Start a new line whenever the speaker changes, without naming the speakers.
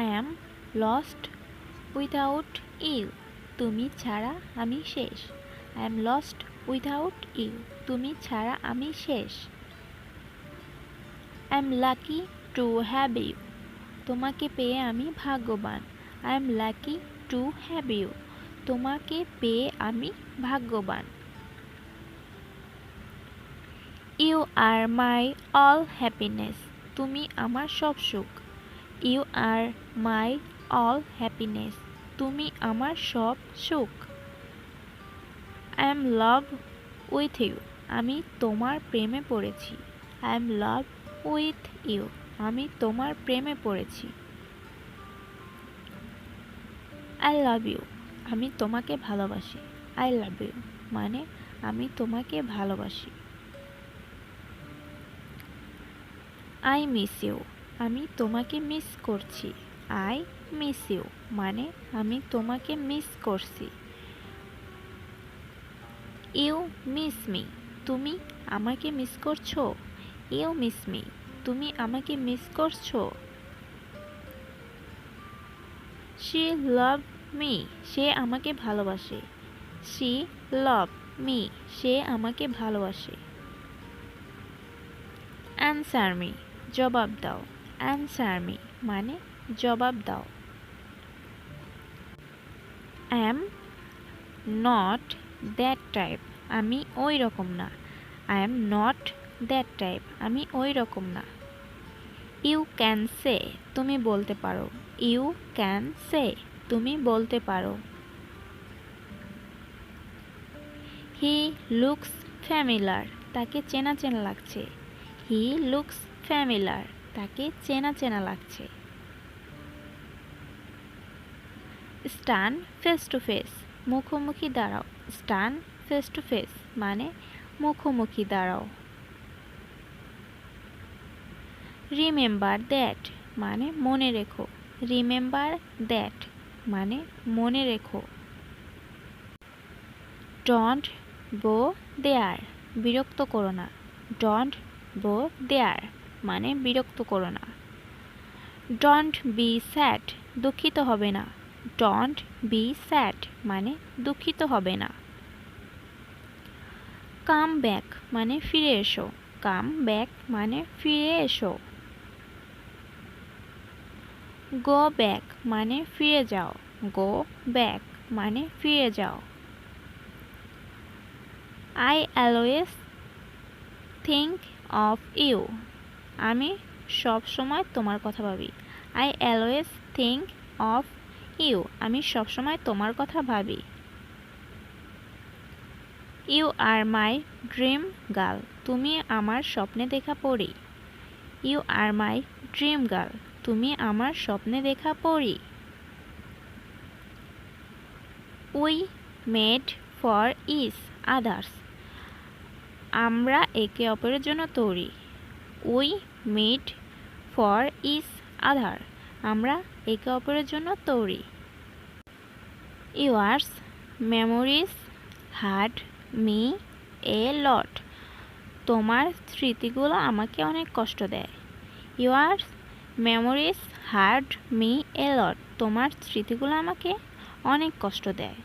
I am lost without you. তুমি ছাড়া আমি শেষ। I am lost without you. তুমি ছাড়া আমি শেষ। I am lucky to have you. তোমাকে পেয়ে আমি ভাগ্যবান। I am lucky to have you. তোমাকে পেয়ে আমি ভাগ্যবান। You are my all happiness. তুমি আমার সব সুখ। You are my all happiness. তুমি আমার সব সুখ। I am love with you. আমি তোমার প্রেমে পড়েছি। I am love with you. আমি তোমার প্রেমে পড়েছি। I love you. আমি তোমাকে ভালোবাসি। I love you মানে আমি তোমাকে ভালোবাসি। I miss you. আমি তোমাকে মিস করছি। I miss you মানে আমি তোমাকে মিস করছি। You miss me. তুমি আমাকে মিস করছো। You miss me. তুমি আমাকে মিস করছো। She loved me. সে আমাকে ভালোবাসে। She loved me. সে আমাকে ভালোবাসে। Answer me. জবাব দাও। Answer me মানে জবাব দাও। I am not that type. আমি ওই রকম না। I am not that type. আমি ওই রকম না। You can say. তুমি বলতে পারো। You can say. তুমি বলতে পারো। He looks familiar. তাকে চেনা চেনা লাগছে। He looks familiar. তাকে চেনা চেনা লাগছে। Stand face to face. মুখোমুখি দাঁড়াও। Stand face to face মানে মুখোমুখি দাঁড়াও। Remember that মানে মনে রেখো। Remember that মানে মনে রেখো। Don't go there. বিরক্ত করো না। Don't go there মানে বিরক্ত করো না। Don't be sad. দুঃখিত হবে না। Don't be sad মানে দুঃখিত হবে না। Come back মানে ফিরে এসো। Come back মানে ফিরে এসো। Go back মানে ফিরে যাও। Go back মানে ফিরে যাও। I always think of you. আমি সব সময় তোমার কথা ভাবি। I always think of you. আমি সব সময় তোমার কথা ভাবি। You are my dream girl. তুমি আমার স্বপ্নে দেখা পরী। You are my dream girl. তুমি আমার স্বপ্নে দেখা পরী। We made for each others. আমরা একে অপরের জন্য তৈরি। We made for each other. আমরা একে অপরের জন্য তৈরি। Yours memories hurt me a lot. তোমার স্মৃতিগুলো আমাকে অনেক কষ্ট দেয়। Yours memories hurt me a lot. তোমার স্মৃতিগুলো আমাকে অনেক কষ্ট দেয়।